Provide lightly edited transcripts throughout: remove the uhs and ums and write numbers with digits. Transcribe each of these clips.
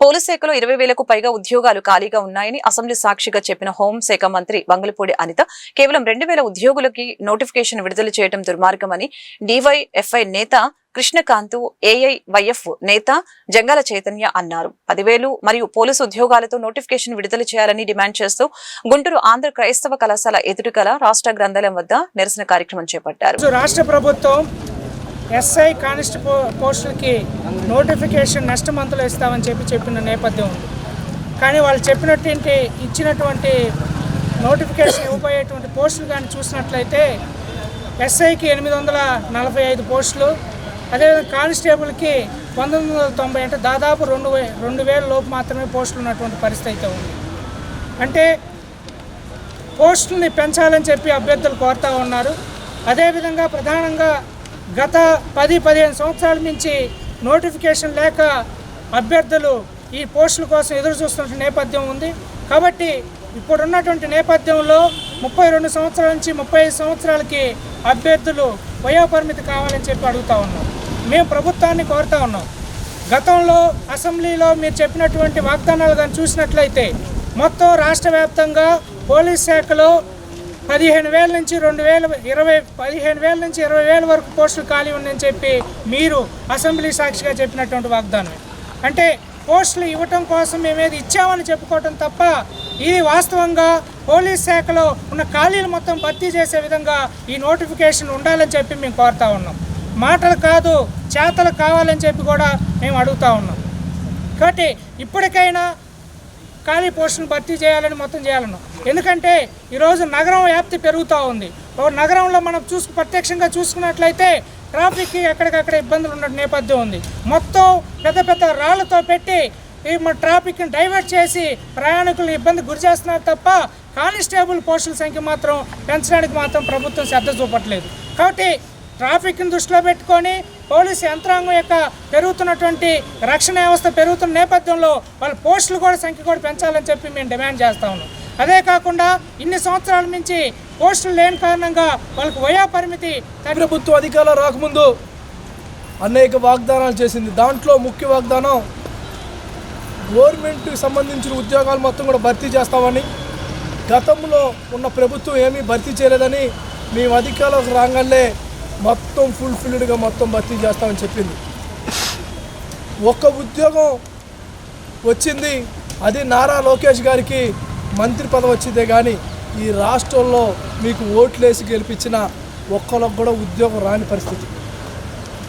Police శాఖలో 20,000కు పైగా ఉద్యోగాలు ఖాళీగా ఉన్నాయని అసెంబ్లీ సాక్షిగా చెప్పిన హోంశాఖ మంత్రి వంగలపూడి అనిత కేవలం 2,000 ఉద్యోగులకి నోటిఫికేషన్ విడుదల చేయడం దుర్మార్గమని డివైఎఫ్ఐ నేత కృష్ణకాంత్, ఏఐవైఎఫ్ నేత జంగాల చైతన్య అన్నారు. 10,000 మరియు పోలీసు ఉద్యోగాలతో నోటిఫికేషన్ విడుదల చేయాలని డిమాండ్ చేస్తూ గుంటూరు ఆంధ్ర క్రైస్తవ కళాశాల ఎదురుగల రాష్ట్ర గ్రంథాలయం వద్ద నిరసన కార్యక్రమం చేపట్టారు. రాష్ట్ర ప్రభుత్వం ఎస్ఐ కానిస్టేబుల్ పోస్టులకి నోటిఫికేషన్ నెక్స్ట్ మంత్లో ఇస్తామని చెప్పిన నేపథ్యం ఉంది. కానీ వాళ్ళు ఇచ్చినటువంటి నోటిఫికేషన్ ఇవ్వబోయేటువంటి పోస్టులు కానీ చూసినట్లయితే ఎస్ఐకి 845 పోస్టులు, అదేవిధంగా కానిస్టేబుల్కి 1990, అంటే దాదాపు 2,000 లోపు మాత్రమే పోస్టులు ఉన్నటువంటి పరిస్థితి అయితే ఉంది. అంటే పోస్టుల్ని పెంచాలని చెప్పి అభ్యర్థులు కోరుతూ ఉన్నారు. అదేవిధంగా ప్రధానంగా గత 10-15 సంవత్సరాల నుంచి నోటిఫికేషన్ లేక అభ్యర్థులు ఈ పోస్టుల కోసం ఎదురు చూస్తున్న నేపథ్యం ఉంది. కాబట్టి ఇప్పుడున్నటువంటి నేపథ్యంలో 32 సంవత్సరాల నుంచి 35 సంవత్సరాలకి అభ్యర్థులు వయోపరిమితి కావాలని చెప్పి అడుగుతూ ఉన్నాం. మేము ప్రభుత్వాన్ని కోరుతూ ఉన్నాం. గతంలో అసెంబ్లీలో మీరు చెప్పినటువంటి వాగ్దానాలు కానీ చూసినట్లయితే మొత్తం రాష్ట్ర వ్యాప్తంగా పోలీస్ శాఖలో 15,000 నుంచి 20,000 వరకు పోస్టులు ఖాళీ ఉన్నాయని చెప్పి మీరు అసెంబ్లీ సాక్షిగా చెప్పినటువంటి వాగ్దానం. అంటే పోస్టులు ఇవ్వటం కోసం మేమేది ఇచ్చామని చెప్పుకోవటం తప్ప ఇది వాస్తవంగా పోలీస్ శాఖలో ఉన్న ఖాళీలు మొత్తం భర్తీ చేసే విధంగా ఈ నోటిఫికేషన్ ఉండాలని చెప్పి మేము కోరుతూ ఉన్నాం. మాటలు కాదు, చేతలు కావాలని చెప్పి కూడా మేము అడుగుతూ ఉన్నాం. కాబట్టి ఇప్పటికైనా ఖాళీ పోస్టులను భర్తీ చేయాలని మొత్తం చేయాలన్నాం. ఎందుకంటే ఈరోజు నగరం వ్యాప్తి పెరుగుతూ ఉంది. నగరంలో మనం ప్రత్యక్షంగా చూసుకున్నట్లయితే ట్రాఫిక్కి ఎక్కడికక్కడ ఇబ్బందులు ఉన్న నేపథ్యం ఉంది. మొత్తం పెద్ద పెద్ద రాళ్లతో పెట్టి ట్రాఫిక్ని డైవర్ట్ చేసి ప్రయాణికులను ఇబ్బంది గురి చేస్తున్నారు తప్ప కానిస్టేబుల్ పోస్టుల సంఖ్య మాత్రం పెంచడానికి మాత్రం ప్రభుత్వం శ్రద్ధ చూపట్లేదు. కాబట్టి ట్రాఫిక్ని దృష్టిలో పెట్టుకొని పోలీసు యంత్రాంగం యొక్క పెరుగుతున్నటువంటి రక్షణ వ్యవస్థ పెరుగుతున్న నేపథ్యంలో వాళ్ళ పోస్టులు కూడా సంఖ్య కూడా పెంచాలని చెప్పి మేము డిమాండ్ చేస్తూ ఉన్నాం. అదే కాకుండా ఇన్ని సంవత్సరాల నుంచి పోస్టులు లేని కారణంగా వాళ్ళకి వయోపరిమితి ప్రభుత్వ అధికారులు రాకముందు అనేక వాగ్దానాలు చేసింది. దాంట్లో ముఖ్య వాగ్దానం గవర్నమెంట్కి సంబంధించిన ఉద్యోగాలు మొత్తం కూడా భర్తీ చేస్తామని, గతంలో ఉన్న ప్రభుత్వం ఏమీ భర్తీ చేయలేదని మేము అధికారులకు రాగానే మొత్తం ఫుల్ఫిల్డ్గా మొత్తం భర్తీ చేస్తామని చెప్పింది. ఒక్క ఉద్యోగం వచ్చింది, అది నారా లోకేష్ గారికి మంత్రి పదవి వచ్చిందే కానీ ఈ రాష్ట్రంలో మీకు ఓట్లేసి గెలిపించిన ఒక్కరికి కూడా ఉద్యోగం రాని పరిస్థితి.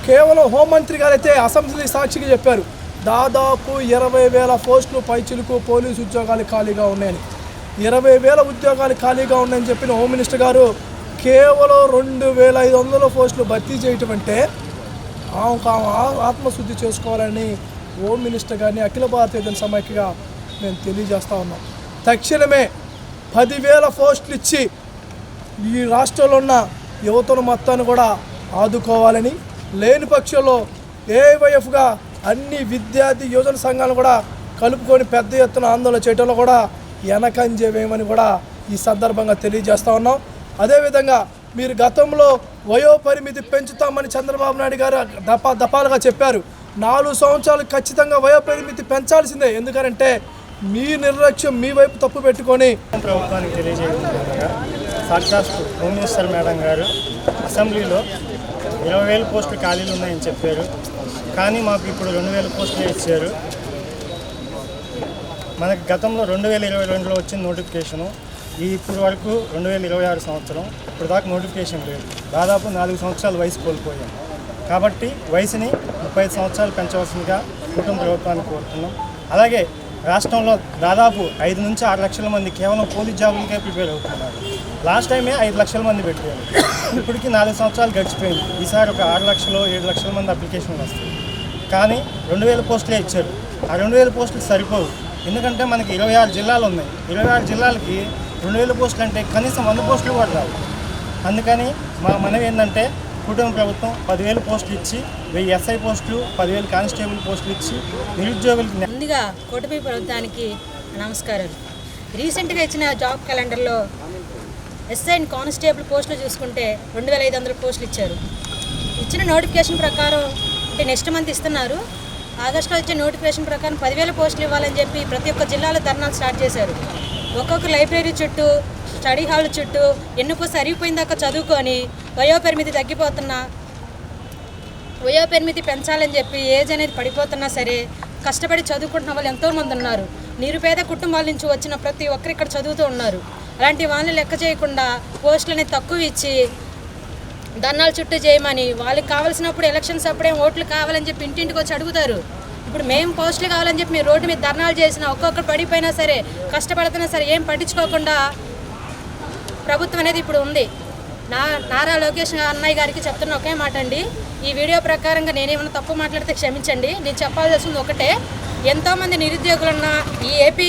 కేవలం హోంమంత్రి గారైతే అసెంబ్లీ సాక్షిగా చెప్పారు దాదాపు 20,000 పోస్టులు పైచిలుకు పోలీసు ఉద్యోగాలు ఖాళీగా ఉన్నాయని. 20,000 ఉద్యోగాలు ఖాళీగా ఉన్నాయని చెప్పిన హోమ్ మినిస్టర్ గారు కేవలం 2,500 పోస్టులు భర్తీ చేయటం అంటే ఆత్మశుద్ధి చేసుకోవాలని హోమ్ మినిస్టర్ గారిని అఖిల భారతీయ జనసమైక్యగా మేము తెలియజేస్తూ ఉన్నాం. తక్షణమే 10,000 పోస్టులు ఇచ్చి ఈ రాష్ట్రంలో ఉన్న యువతను మొత్తాన్ని కూడా ఆదుకోవాలని, లేని పక్షంలో ఏఐవైఎఫ్గా అన్ని విద్యార్థి యువజన సంఘాలను కూడా కలుపుకొని పెద్ద ఎత్తున ఆందోళన చేయడంలో కూడా వెనకంజేవేమని కూడా ఈ సందర్భంగా తెలియజేస్తూ ఉన్నాం. అదేవిధంగా మీరు గతంలో వయోపరిమితి పెంచుతామని చంద్రబాబు నాయుడు గారు దఫాలుగా చెప్పారు. 4 సంవత్సరాలు ఖచ్చితంగా వయోపరిమితి పెంచాల్సిందే. ఎందుకంటే మీ నిర్లక్ష్యం మీ వైపు తప్పు పెట్టుకొని ప్రభుత్వానికి తెలియజేయకుండా సాక్షాత్ హోమ్ మినిస్టర్ మేడం గారు అసెంబ్లీలో 20,000 పోస్టులు ఖాళీలు ఉన్నాయని చెప్పారు. కానీ మాకు ఇప్పుడు 2,000 పోస్టులు ఇచ్చారు. మనకి గతంలో 2022లో వచ్చిన నోటిఫికేషను ఇప్పుడు వరకు 2026 సంవత్సరం ఇప్పుడు దాకా నోటిఫికేషన్ లేదు. దాదాపు 4 సంవత్సరాల వయసు కోల్పోయాం. కాబట్టి వయసుని 35 సంవత్సరాలు పెంచవలసిందిగా కుటుంబ ప్రభుత్వాన్ని కోరుతున్నాం. అలాగే రాష్ట్రంలో దాదాపు 5 నుంచి 6 లక్షల మంది కేవలం పోలీస్ జాబులకే ప్రిపేర్ అవుతున్నారు. లాస్ట్ టైమే 5 లక్షల మంది పెట్టారు. ఇప్పటికీ 4 సంవత్సరాలు గడిచిపోయింది. ఈసారి ఒక 6 లక్షలు 7 లక్షల మంది అప్లికేషన్లు వస్తాయి. కానీ 2,000 పోస్టులే ఇచ్చారు. ఆ 2,000 పోస్టులు సరిపోవు. ఎందుకంటే మనకి 26 జిల్లాలు ఉన్నాయి. 26 జిల్లాలకి 2,000 పోస్టులు అంటే కనీసం 100 పోస్టులు కూడా రావు. అందుకని మా మనవి ఏంటంటే కుటుంబ ప్రభుత్వం 10,000 పోస్టులు ఇచ్చి 1000 ఎస్ఐ పోస్టులు 10,000 కానిస్టేబుల్ పోస్టులు ఇచ్చి నిరుద్యోగులకి. ముందుగా కూటమి ప్రభుత్వానికి నమస్కారాలు. రీసెంట్గా ఇచ్చిన జాబ్ క్యాలెండర్లో ఎస్ఐ అండ్ కానిస్టేబుల్ పోస్టులు చూసుకుంటే 2,500 పోస్టులు ఇచ్చారు. ఇచ్చిన నోటిఫికేషన్ ప్రకారం అంటే నెక్స్ట్ మంత్ ఇస్తున్నారు. ఆగస్టులో వచ్చే నోటిఫికేషన్ ప్రకారం 10,000 పోస్టులు ఇవ్వాలని చెప్పి ప్రతి ఒక్క జిల్లాలో ధర్నాలు స్టార్ట్ చేశారు. ఒక్కొక్క లైబ్రరీ చుట్టూ, స్టడీ హాల్ చుట్టూ ఎన్నుకో సరిగిపోయిందాక చదువుకొని వయోపరిమితి పెంచాలని చెప్పి ఏజ్ అనేది పడిపోతున్నా సరే కష్టపడి చదువుకుంటున్న వాళ్ళు ఎంతోమంది ఉన్నారు. నిరుపేద కుటుంబాల నుంచి వచ్చిన ప్రతి ఒక్కరు ఇక్కడ చదువుతూ ఉన్నారు. అలాంటి వాళ్ళని లెక్క చేయకుండా పోస్టులు అనేది తక్కువ ఇచ్చి ధర్నాలు చుట్టూ చేయమని, వాళ్ళకి కావాల్సినప్పుడు ఎలక్షన్స్ అప్పుడే ఓట్లు కావాలని చెప్పి ఇంటింటికి వచ్చి అడుగుతారు. ఇప్పుడు మేము పోస్టులు కావాలని చెప్పి మీరు రోడ్డు మీద ధర్నాలు చేసినా, ఒక్కొక్కరు పడిపోయినా సరే, కష్టపడుతున్నా సరే ఏం పట్టించుకోకుండా ప్రభుత్వం అనేది ఇప్పుడు ఉంది. నారా లోకేష్ అన్నయ్య గారికి చెప్తున్న ఒకే మాట అండి, ఈ వీడియో ప్రకారంగా నేనేమైనా తప్పు మాట్లాడితే క్షమించండి. నేను చెప్పాల్సింది ఒకటే, ఎంతోమంది నిరుద్యోగులున్న ఈ ఏపీ